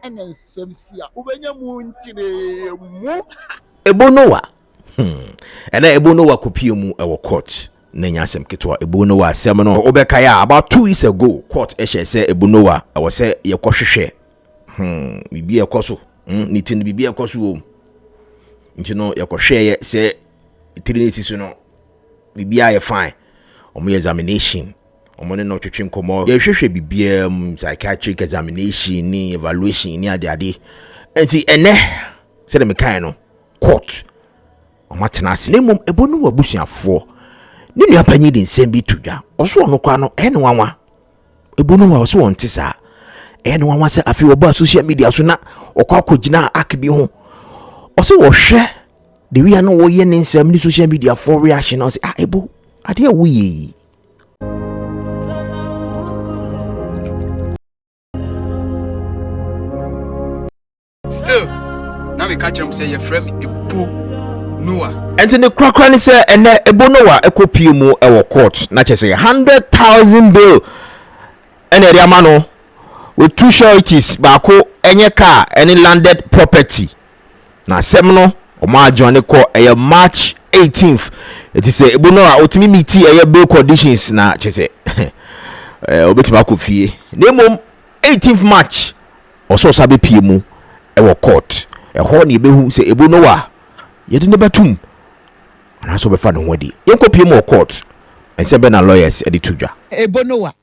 and nsɛmsi a wobɛnya mu ntire mu Ebo Noah and Ebo Noah kopie mu ewo court na nyasem ketwa Ebo Noah asem no obekaya about 2 weeks ago court ehye say Ebo Noah awo say yekohwehwe bibi ekoso ni tin bibi ekoso o nti no yekohwe say trinity so no bibi aye fine omo examination omo ne no twetwe nkomo yehwehwe bibi psychiatric examination ni evaluation ni ade enti ene say dem kan no court omatena ase ne mom Ebo Noah busuafo ni nua panyi de nsem bi tudwa oso ono kwa no ene wanwa Ebo Noah oso won tisa ene wanwa se afi oba social media so na okwa akogina akbi ho oso wo hwe de wi ano wo ye ne nsem ni social media for reaction o se Ebo ade a wuyi still now we catch him say your friend Ebo Noah. And in the cracker say and Ebo Noah ekopie mu ewo court na chese 100,000 bill and the amano with 2 sureties baako enye car any landed property na semno oma join ko March 18th it is Ebo Noah otimi meeti bill conditions na chese obetima ko fie nemom 18th March oso sabe pie mu ewo court ho na ebehu say Ebo Noah yedi ne batum ana so be fa no wadi yenkopie mu court ense be na lawyers editudwa Ebo Noah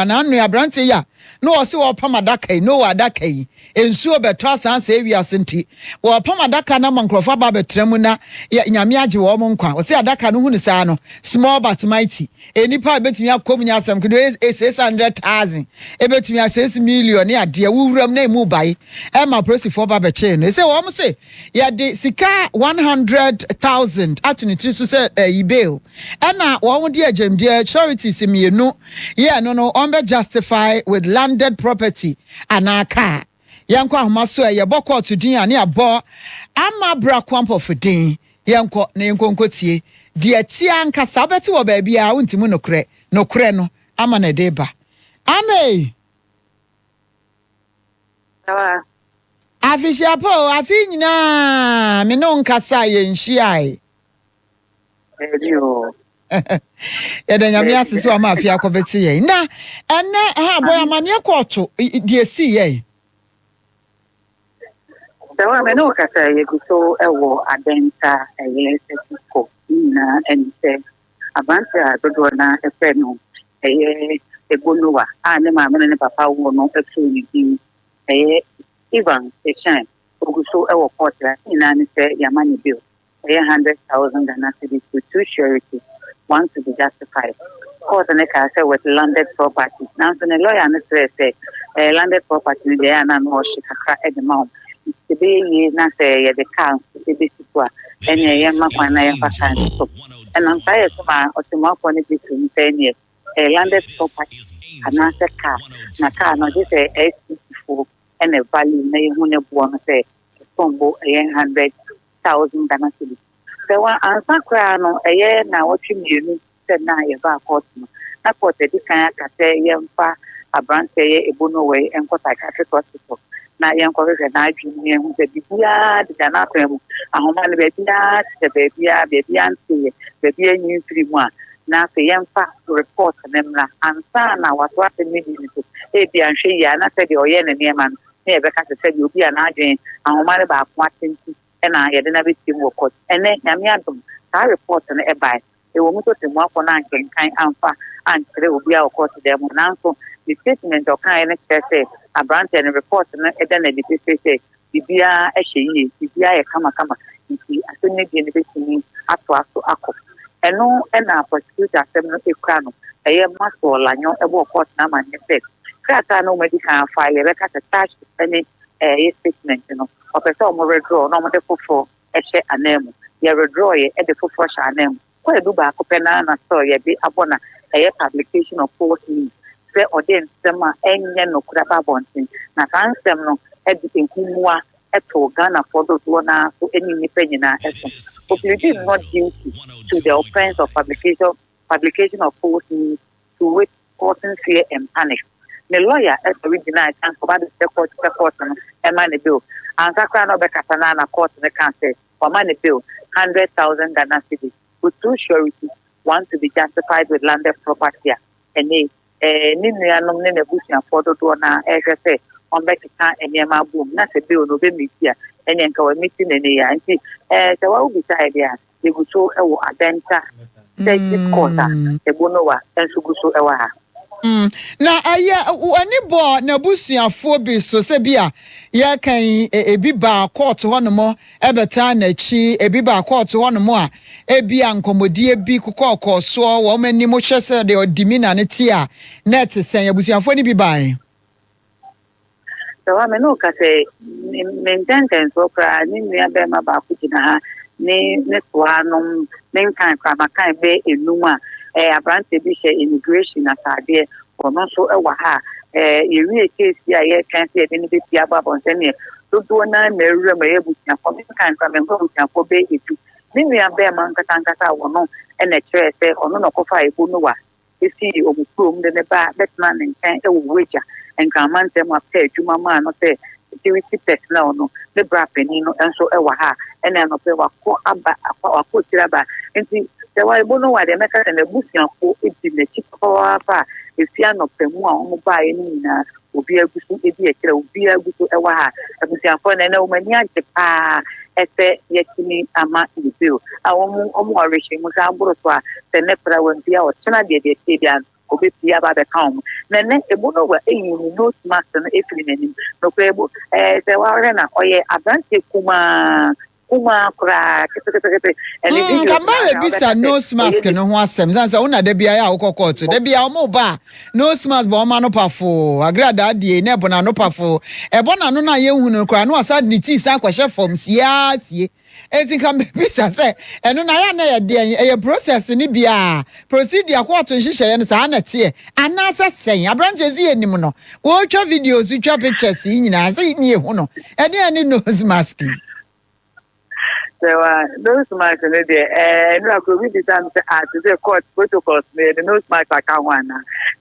na anu abrante ya no o se wo pamadaka no adaka yi ensuo beto asansa ewiase nti wo pamadaka na mankrofo ba betremu na nyame age wo mo nkwa o se adaka no hunu saa no small but mighty enipa betimi akom nya asam kedo 600,000 ebetimi 6 million ya de wuwuram na emu bai e ma prosifo ba beche no se wo mo se ya de sika 100,000 atuniti so se bail na wo mo de agemde charities mienu yeah no on be justify with landed property anaka yanko ahoma so ye bokọ to din ani abo ama bra kwampo fudin yanko na yankonkotie de atia nkasa beti wo ba bia wontimu nokre no ama na deba ame afisha po afinyina me no nkasa ye nhia ya da nyame asese wa mafia akobeti ye na ene ha boy amane koto de esi ye dawa me no kasa ye guso ewo adenta eye sesiko na ense abanta dodo na efe no eye Ebo Noah ne mama ne papa wo no efu ni din eye Ivan Echan oguso ewo court na ne se yamani bill 100,000 Ghana cedis to 2 sureties, one to be justified. Court and I say with landed property. Now, the lawyer and say landed property they are not more shikaka at the mount. The be not say the count, the basis were any young man and I'm tired to my automatic between 10 years. A landed property, an answer car, Naka, no, this is a and a value may one say, combo 100,000 Ghana cedis. So one answer cry no a year now watching you said na ye ba court no. Na court di kan ka say yemfa abrante ye Ebo Noah and court psychiatric hospital. Na yemko hwe na adwumi hu se bibia de Ghana pemu. Ahoma ne bibia se bibia anti bibia nyi firi mu a na se yemfa report nem na ansa na wato atemi ni so. E bia nhwe ya na se de oye ne niema no. Na ye beka se de obi a na adwen ahoma ne ba ko atenti na ye de na be team work ene nyame adom ka report na e bai e wo muto te mo akona nkenkan amfa ankyere obi a court dem na nso the statement o kan ne kese abrante ne report na e da na di pese bibia e hye bibia ye kama nti asene bi ne betimi ato akọ eno na prosecutor asem no ekura no eye maso lanyo e bo court na ma ne se krata no medical file be ka touch any statement no opesa mo redraw no mo de fofo ehye anemu ye redraw ye e de fofo hye anemu ko edu ba akopena na so ye bi abona eye publication of false news se odin sema enye no kura ba bontin na kansem no e di enkumua eto Ghana for those na so any nipa na eso population is not guilty to the offense of publication of false news to which causing fear and panic. the lawyer as original and for the court and money bill. And Sakra no Becatanana court in the country for money bill 100,000 Ghana cedis with two sureties, one to be justified with landed property and Nina nominated Bush photo to na say on Becca and Yama boom, not a bill no be here and then go meeting in the year and see the will be idea. They would show a denta, take this quarter, Ebo Noah, and so go so a na wani bo na busuafo bi so se bia ya kan ebi ba court honomo ebeta na chi ebi ba court honomo a ebi ankomodie bi kokoko so wo mani mo hwese de odimina ne ti a net sen busuafo ni bi bai so I no ka say maintain so kra ni nua be ma ba ku gina ha ne so anom ne kan kra ma kan be enuma abrante bi she immigration atade ono so e wa ha eri case ya ye kan se de ni be pia ba bon se ne do na na ewura ma ye butia ko kan kra me ko butia ko be etu ni nua be ma nkata wono e na kire se ono no ko fa Ebo Noah esi omukrom de ne ba betman nchen e wo weja enka man tem apɛ adwuma ma no sɛ security personnel no the bra penny no enso e wa ha e na no pe wa ko aba akwa tira ba nti the wa Ebo Noah de meka na busuafo edi na chikwa pa efia no pe mu a omo ba ye ni na obi agusu edi ekira obi agusu e wa ha busuafo na o mani age pa ese yetini ama ibiu a omo orishe mu sa buru so a se ne pra wan bia o chena de bia obi pia ba be kaum na ne Ebo Noah eyi ni note master no efiri nanim no ko ebo se wa re na oye abante kuma kura kete and video kamba bisa nose mask no ho asem sansa una da bia ya ukokot da bia omo ba nose mask ba oma no pafo agrada die na ebona no pafo ebona no na ye hunu kura no asad ni ti sa kwahye form sie eti kamba bisa se eno na ya na ye de ye process ni bia procedure court nhihye ye no sa na tie anasa sen abrante ezi enim no wo twa videos twa pictures nyina se ni ehu no e de ani nose mask so those marks in there no go we design to the court protocols the nose marks are one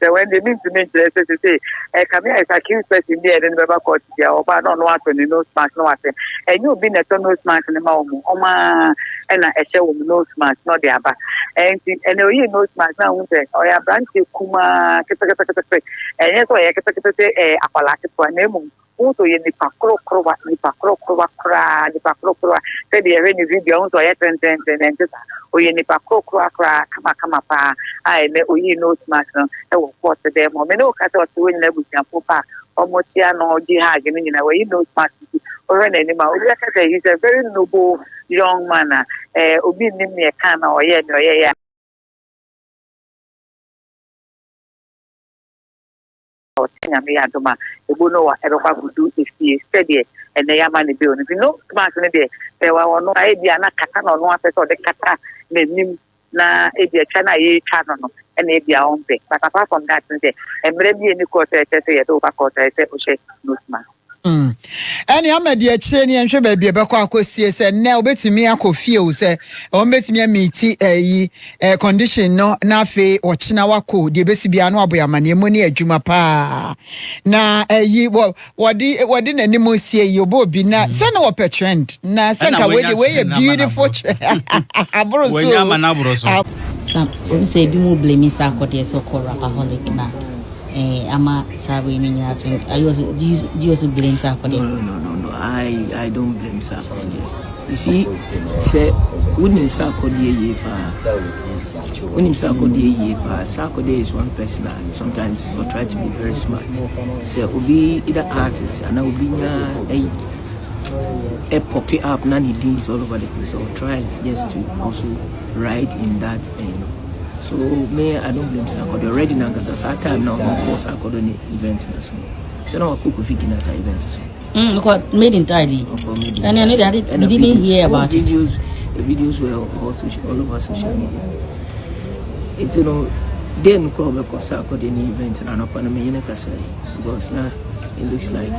so when they need to say come here is accused person there then the court there or no what the nose mark no what and you been a nose mark in the mouth oma and a show nose mark not there ba and you nose mark now say or ya branch kuma and yes or ya apala to name Uto ye ni pakro kra se de re ni video unto ye ten just o ye ni pakro kra kama pa ai me o ye no smart no e wo court dem mo me no ka to we na busiafo pa omo tia no ji ha ge ni na we no smart o re na ni ma o ya ka say he's a very noble young man obi ni me ka na o ye ya me adoma Ebo Noah eroba gudu ifie steady and the yamani bill no smart ne de there wa no idea na kata no no apeso de kata na nim na idea chana ye chana no and idea on pe but apart from that say emre bi ni court say ye do ba court say o she no smart Any amadi akire ni enhwe ba bia bekọ akosie se ne obetimi akofie o se o betimi amiti condition no na afi o china wako de besi bia no aboyamane mu ne adwuma pa na wodi nanimo sie yi obo bi na se na wo pe trend na se ka we beautiful abro so wenya mana abro so some say bi mu blame sa akode so corapaholic na ama sabi ni nya to do you also blame Sir for no I don't blame Sir for it. You see say when Sir for ye Sir is one person that sometimes will try to be very smart. Say obi either artist and obi a pop it up nani deals all over the place, so try just to also write in that so me I don't blame Sir already now because at time now of course I could only event so now I could fit in that event so made entirely and I didn't hear about it. Videos were all over social media. It's then crowd because I could any event and up on me because now it looks like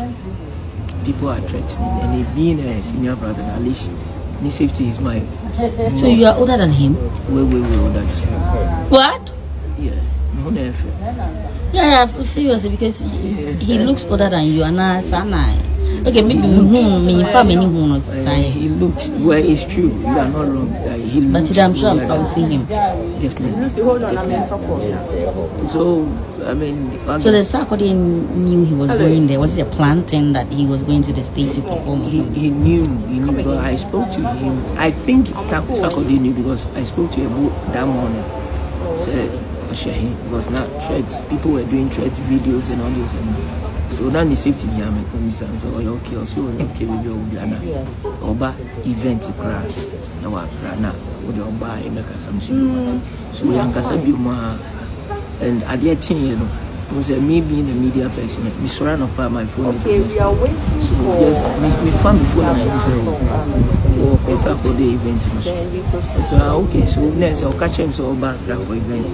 people are threatening and it being a senior brother at least his safety is mine. So you are older than him? Way older than him. What? Yeah. Yeah, seriously, because he looks older than you, and okay, maybe me family who he looks well. It's true. You are not wrong. He looks. But I'm sure I will see him. Definitely. Yeah. So I mean. So the Sarkodie knew he was going there. Was it a planned thing that he was going to the state to perform? He knew. But I spoke to him. I think Sarkodie knew because I spoke to him that morning. Said. Because now threats, people were doing threats videos and all those, and so now the safety the army comes and so okay, also okay, we will be an Oba event crash. Now now with the Oba in the Casam. So young Casabiuma and at the 10 you know was me being a media person. We surround up my phone. Okay, we are waiting. So yes, we found the phone and we said, for the event. So okay, so next I'll catch him so back for events.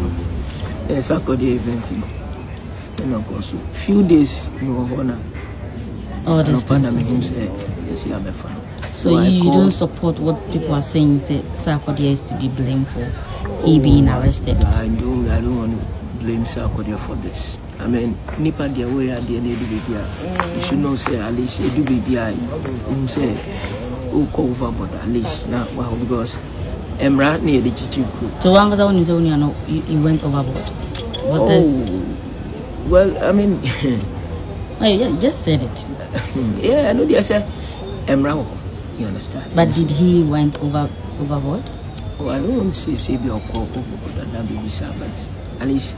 Saturday event, and of course, few days no honor. Oh, that's yes, I'm a fan. So you don't support what people are saying that Sarkodie is to be blamed for he being arrested? I don't want to blame Sarkodie for this. I mean, Nipa the way at the end of the day, you should not say at least do be the say who cover but at least now because Emra near the Chichi. So one was on his own, he went overboard. Well, I mean, you just said it. Yeah, I know. They said Emra. You understand? But did he went overboard? Oh, I don't want to say be or that baby but at least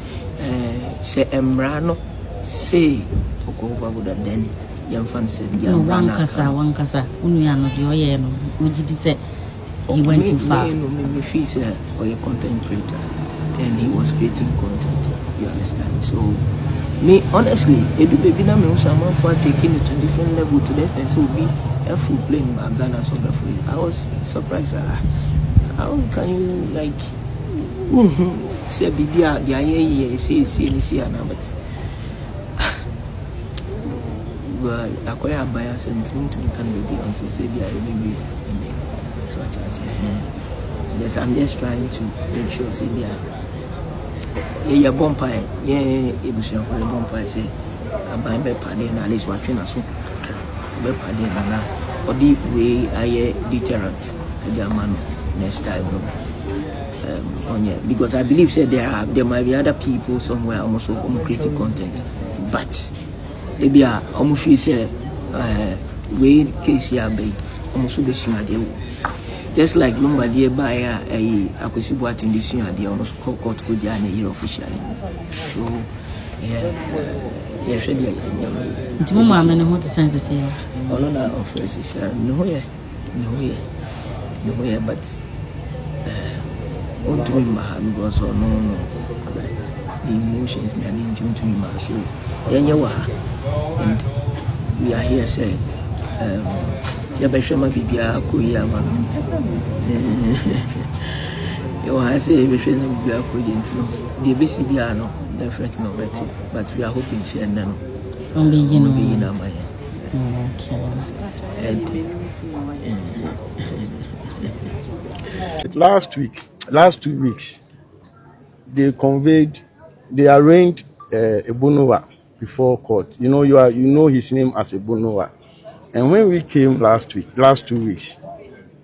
say Emra no say overboard then young fan said one kasa unyano the no we did say. He went too far. Me feels or a content creator, and he was creating content. You understand? So, me honestly, Edu baby na me usama for taking it to different level to the extent so be a full playing Ghana so free. I was surprised. How can you like say bibia the aye say na but well akoya bias and something can be until say the maybe. So what I say. Yes, I'm just trying to make sure say yeah bumper ebusia for the bumper say aban be pade na at least watching aso be pade na or the way I deterrent the man next time because I believe say there might be other people somewhere also creating content but maybe almost feel say way case here be almost be seen just like Lombardy by a Akusibuat in this year, the almost court could be a year officially. So, yeah, should be. Mama, I want to sense to say, all on our offers is no, but what do my because or no, the emotions they are into to me, so, and we are here saying, Yabashama Bibia Kuyama. You are saying we should be a Kuyant. The BCBiano, definitely not, but we are hoping she and then only you know. Last 2 weeks, they arraigned Ebo Noah before court. You know his name as Ebo Noah. And when we came last 2 weeks,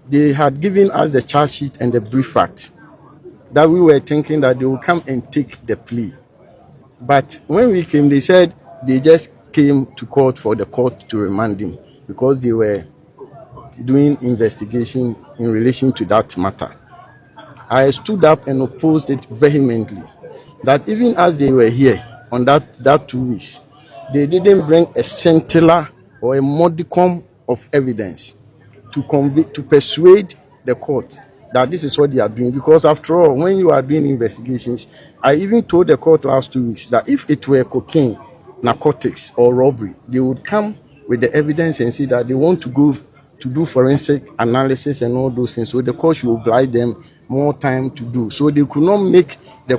they had given us the charge sheet and the brief fact that we were thinking that they would come and take the plea. But when we came, they said they just came to court for the court to remand him because they were doing investigation in relation to that matter. I stood up and opposed it vehemently that even as they were here on that 2 weeks, they didn't bring a scintilla or a modicum of evidence to persuade the court that this is what they are doing. Because after all, when you are doing investigations, I even told the court last 2 weeks that if it were cocaine, narcotics, or robbery, they would come with the evidence and say that they want to go to do forensic analysis and all those things. So the court should oblige them more time to do. So they could not make the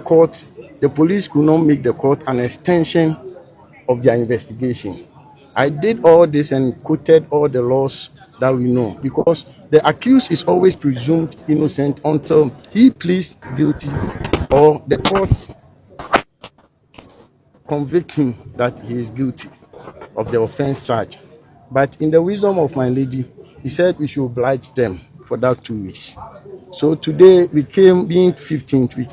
police could not make the court an extension of their investigation. I did all this and quoted all the laws that we know because the accused is always presumed innocent until he pleads guilty or the court convict him that he is guilty of the offense charge. But in the wisdom of my lady, he said we should oblige them for that 2 weeks. So today we came being 15th, we